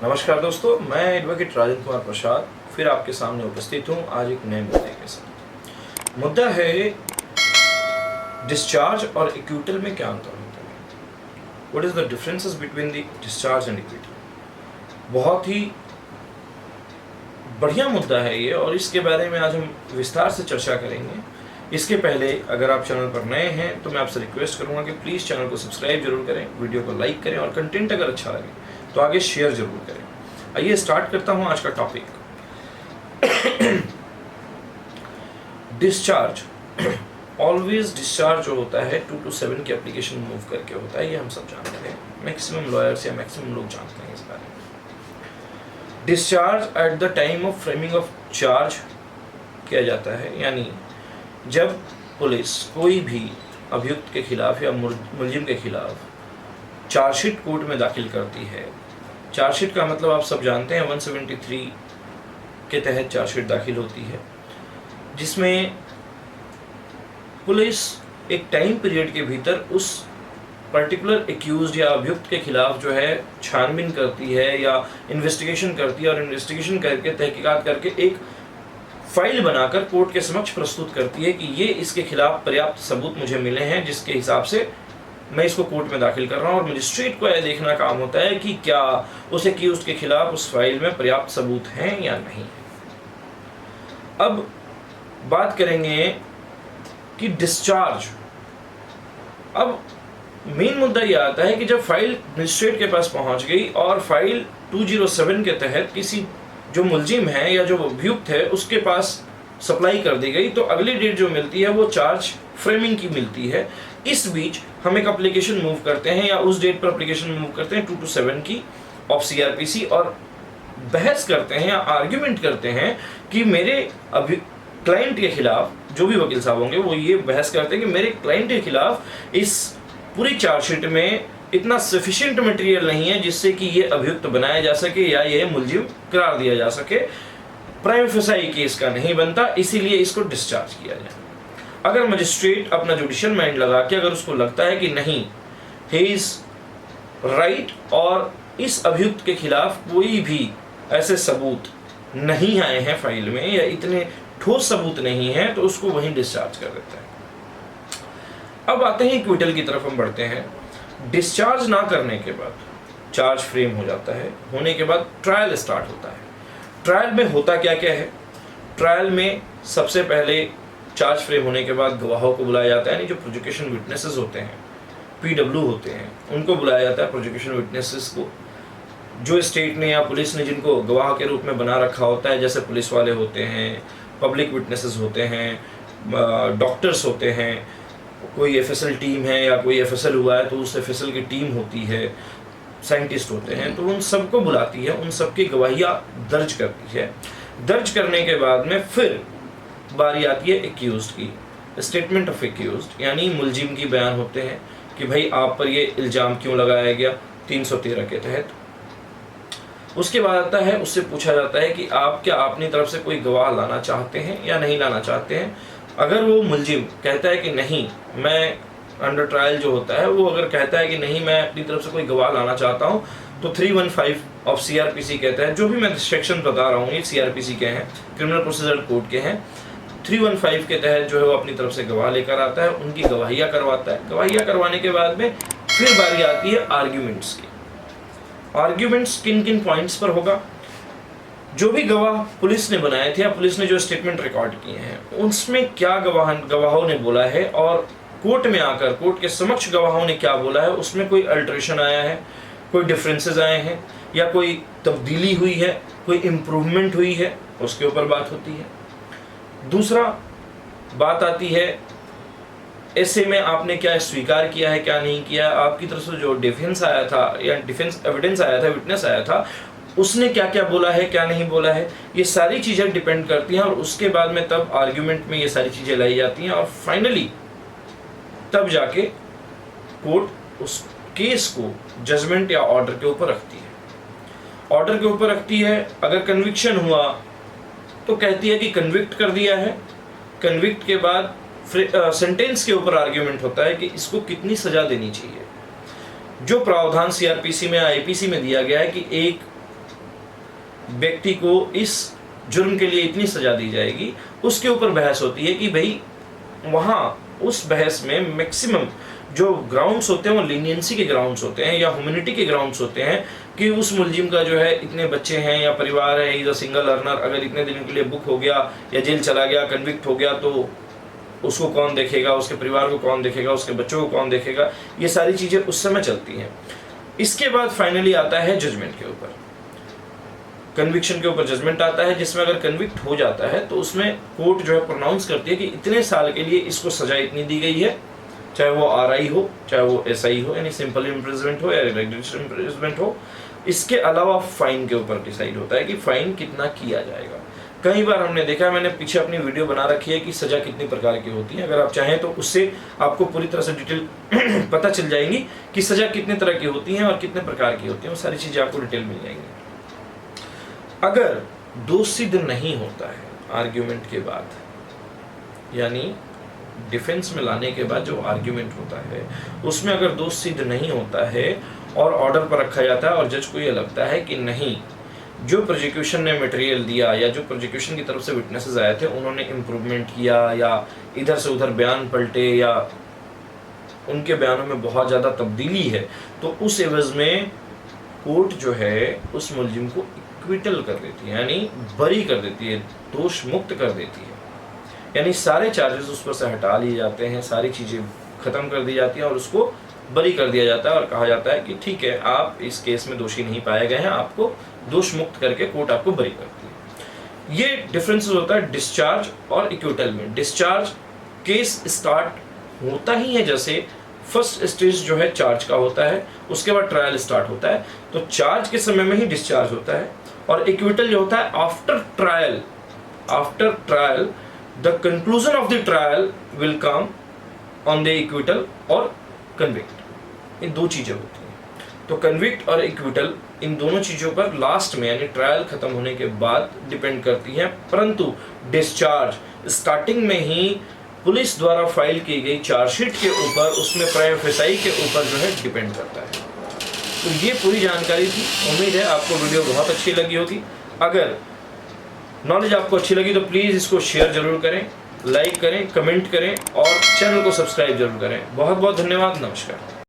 नमस्कार दोस्तों, मैं एडवोकेट राजेंद्र कुमार प्रसाद फिर आपके सामने उपस्थित हूँ आज एक नए मुद्दे के साथ। मुद्दा है डिस्चार्ज और इक्विटल में क्या अंतर होता है। What is the differences between the discharge and acquittal. बहुत ही बढ़िया मुद्दा है ये और इसके बारे में आज हम विस्तार से चर्चा करेंगे। इसके पहले अगर आप चैनल पर नए हैं तो मैं आपसे रिक्वेस्ट करूंगा कि प्लीज़ चैनल को सब्सक्राइब जरूर करें, वीडियो को लाइक करें और कंटेंट अगर अच्छा लगे तो आगे शेयर जरूर करें। आइए स्टार्ट करता हूं आज का टॉपिक। डिस्चार्ज ऑलवेज डिस्चार्ज जो होता है 2 to 7 की एप्लीकेशन मूव करके होता है, ये हम सब जानते हैं। मैक्सिमम लॉयर्स या मैक्सिमम लोग जानते हैं इस बारे में। Discharge at the time of framing of charge किया जाता है, यानी जब पुलिस कोई भी अभियुक्त के खिलाफ या मुलजिम के खिलाफ चार्जशीट कोर्ट में दाखिल करती है। चार्जशीट का मतलब आप सब जानते हैं, 173 के तहत चार्जशीट दाखिल होती है, जिसमें पुलिस एक टाइम पीरियड के भीतर उस पर्टिकुलर एक्यूज्ड या अभियुक्त के खिलाफ जो है छानबीन करती है या इन्वेस्टिगेशन करती है और इन्वेस्टिगेशन करके तहकीकात करके एक फाइल बनाकर कोर्ट के समक्ष प्रस्तुत करती है कि ये इसके खिलाफ पर्याप्त सबूत मुझे मिले हैं जिसके हिसाब से मैं इसको कोर्ट में दाखिल कर रहा हूँ। और मजिस्ट्रेट को यह देखना काम होता है कि क्या उस एक्यूज्ड के खिलाफ उस फाइल में पर्याप्त सबूत हैं या नहीं। अब बात करेंगे कि डिस्चार्ज। अब मेन मुद्दा यह आता है कि जब फाइल मजिस्ट्रेट के पास पहुंच गई और फाइल 207 के तहत किसी जो मुलजिम है या जो अभियुक्त है उसके पास सप्लाई कर दी गई, तो अगली डेट जो मिलती है वो चार्ज फ्रेमिंग की मिलती है। इस बीच हम एक एप्लीकेशन मूव करते हैं या उस डेट पर एप्लीकेशन मूव करते हैं 2 to 7 की ऑफ सीआरपीसी और बहस करते हैं या आर्ग्यूमेंट करते हैं कि मेरे क्लाइंट के खिलाफ, जो भी वकील साहब होंगे वो ये बहस करते हैं कि मेरे क्लाइंट के खिलाफ इस पूरी चार्जशीट में इतना सफिशिएंट मटेरियल नहीं है जिससे कि ये अभियुक्त बनाया जा सके या ये मुलजिम करार दिया जा सके। प्राइम फेसाई केस का नहीं बनता, इसीलिए इसको डिस्चार्ज किया जाए। अगर मजिस्ट्रेट अपना जुडिशियल माइंड लगा के अगर उसको लगता है कि नहीं ही इज राइट और इस अभियुक्त के खिलाफ कोई भी ऐसे सबूत नहीं आए हैं फाइल में या इतने ठोस सबूत नहीं है, तो उसको वहीं डिस्चार्ज कर देता है। अब आते हैं इक्विटल की तरफ हम बढ़ते हैं। डिस्चार्ज ना करने के बाद चार्ज फ्रेम हो जाता है, होने के बाद ट्रायल स्टार्ट होता है। ट्रायल में होता क्या क्या है। ट्रायल में सबसे पहले चार्ज फ्रेम होने के बाद गवाहों को बुलाया जाता है, यानी जो प्रोसिक्यूशन विटनेसेस होते हैं, पीडब्ल्यू होते हैं, उनको बुलाया जाता है। प्रोसिक्यूशन विटनेसेस को जो स्टेट ने या पुलिस ने जिनको गवाह के रूप में बना रखा होता है, जैसे पुलिस वाले होते हैं, पब्लिक विटनेसेस होते हैं, डॉक्टर्स होते हैं, कोई एफएसएल टीम है या कोई एफएसएल हुआ है तो उस एफएसएल की टीम होती है, साइंटिस्ट होते हैं, तो उन सबको बुलाती है, उन सबकी गवाहियाँ दर्ज करती है। दर्ज करने के बाद में फिर बारी आती है एक्यूज्ड की, स्टेटमेंट ऑफ एक्यूज्ड, यानी मुलजिम की बयान होते हैं कि भाई आप पर ये इल्ज़ाम क्यों लगाया गया 313 के तहत। उसके बाद आता है, उससे पूछा जाता है कि आप क्या अपनी तरफ से कोई गवाह लाना चाहते हैं या नहीं लाना चाहते हैं। अगर वो मुलजिम कहता है कि नहीं, मैं अंडर ट्रायल जो होता है वो अगर कहता है कि नहीं मैं अपनी तरफ से कोई गवाह लाना चाहता हूँ, तो 315 ऑफ सीआरपीसी कहता है, जो भी मैं सेक्शन बता रहा हूँ ये सीआरपीसी के हैं, क्रिमिनल प्रोसीजर कोड के हैं, 315 के तहत जो है वो अपनी तरफ से गवाह लेकर आता है, उनकी गवाहियाँ करवाता है। गवाहियाँ करवाने के बाद में फिर बारी आती है आर्ग्यूमेंट्स की। आर्ग्यूमेंट्स किन किन पॉइंट्स पर होगा। जो भी गवाह पुलिस ने बनाए थे या पुलिस ने जो स्टेटमेंट रिकॉर्ड किए हैं उसमें क्या गवाहों ने बोला है और कोर्ट में आकर कोर्ट के समक्ष गवाहों ने क्या बोला है, उसमें कोई अल्टरेशन आया है, कोई डिफरेंसेस आए हैं या कोई तब्दीली हुई है, कोई इम्प्रूवमेंट हुई है, उसके ऊपर बात होती है। दूसरा बात आती है ऐसे में आपने क्या स्वीकार किया है क्या नहीं किया, आपकी तरफ से जो डिफेंस आया था या डिफेंस एविडेंस आया था, विटनेस आया था, उसने क्या क्या बोला है क्या नहीं बोला है, ये सारी चीज़ें डिपेंड करती हैं। और उसके बाद में तब आर्ग्यूमेंट में ये सारी चीज़ें लाई जाती हैं और फाइनली तब जाके कोर्ट उस केस को जजमेंट या ऑर्डर के ऊपर रखती है। ऑर्डर के ऊपर रखती है, अगर कन्विक्शन हुआ तो कहती है कि कन्विक्ट कर दिया है। कन्विक्ट के बाद सेंटेंस के ऊपर आर्ग्यूमेंट होता है कि इसको कितनी सजा देनी चाहिए। जो प्रावधान सीआरपीसी में आईपीसी में दिया गया है कि एक व्यक्ति को इस जुर्म के लिए इतनी सजा दी जाएगी, उसके ऊपर बहस होती है कि भाई वहाँ उस बहस में मैक्सिमम जो ग्राउंड्स होते हैं वो लीनियंसी के ग्राउंड्स होते हैं या ह्यूमैनिटी के ग्राउंड्स होते हैं कि उस मुलजिम का जो है इतने बच्चे हैं या परिवार है, इज अ सिंगल अर्नर, अगर इतने दिनों के लिए बुक हो गया या जेल चला गया, कन्विक्ट हो गया, तो उसको कौन देखेगा, उसके परिवार को कौन देखेगा, उसके बच्चों को कौन देखेगा, ये सारी चीज़ें उस समय चलती हैं। इसके बाद फाइनली आता है जजमेंट के ऊपर, कन्विक्शन के ऊपर जजमेंट आता है, जिसमें अगर कन्विक्ट हो जाता है तो उसमें कोर्ट जो है प्रोनाउंस करती है कि इतने साल के लिए इसको सजा इतनी दी गई है, चाहे वो RI हो, चाहे वो SI हो, यानी सिंपल इम्प्रिजमेंट हो या रेगुलर इम्प्रिजमेंट हो। इसके अलावा फाइन के ऊपर डिसाइड होता है कि फाइन कितना किया जाएगा। कई बार हमने देखा है, मैंने पीछे अपनी वीडियो बना रखी है कि सजा कितनी प्रकार की होती है, अगर आप चाहें तो उससे आपको पूरी तरह से डिटेल पता चल जाएगी कि सजा कितने तरह की होती है और कितने प्रकार की होती है, वो सारी चीज़ें आपको डिटेल मिल जाएंगी। अगर दोष सिद्ध नहीं होता है आर्ग्यूमेंट के बाद, यानी डिफेंस में लाने के बाद जो आर्ग्यूमेंट होता है उसमें अगर दोष सिद्ध नहीं होता है और ऑर्डर पर रखा जाता है और जज को ये लगता है कि नहीं, जो प्रोसिक्यूशन ने मटेरियल दिया या जो प्रोसिक्यूशन की तरफ से विटनेसेस आए थे उन्होंने इम्प्रूवमेंट किया या इधर से उधर बयान पलटे या उनके बयानों में बहुत ज़्यादा तब्दीली है, तो उस एवज में कोर्ट जो है उस मुलजिम को इक्विटल कर देती है, यानी बरी कर देती है, दोष मुक्त कर देती है, यानी सारे चार्जेस उस पर से हटा लिए जाते हैं, सारी चीज़ें ख़त्म कर दी जाती हैं और उसको बरी कर दिया जाता है और कहा जाता है कि ठीक है, आप इस केस में दोषी नहीं पाए गए हैं, आपको दोष मुक्त करके कोर्ट आपको बरी करती है। ये डिफरेंसेस होता है डिस्चार्ज और इक्विटल में। डिस्चार्ज केस स्टार्ट होता ही है, जैसे फर्स्ट स्टेज जो है चार्ज का होता है, उसके बाद ट्रायल स्टार्ट होता है, तो चार्ज के समय में ही डिस्चार्ज होता है। और इक्विटल जो होता है after trial the conclusion of the trial will come on the acquittal और कन्विक्ट, ये दो चीज़ें होती हैं। तो कन्विक्ट और इक्विटल इन दोनों चीज़ों पर लास्ट में यानी ट्रायल खत्म होने के बाद डिपेंड करती हैं, परंतु डिस्चार्ज स्टार्टिंग में ही पुलिस द्वारा फाइल की गई चार्जशीट के ऊपर, उसमें प्राइम फेसाई के ऊपर जो है डिपेंड करता है। तो ये पूरी जानकारी थी, उम्मीद है आपको वीडियो बहुत अच्छी लगी होगी। अगर नॉलेज आपको अच्छी लगी तो प्लीज़ इसको शेयर जरूर करें, लाइक करें, कमेंट करें और चैनल को सब्सक्राइब जरूर करें। बहुत बहुत धन्यवाद, नमस्कार।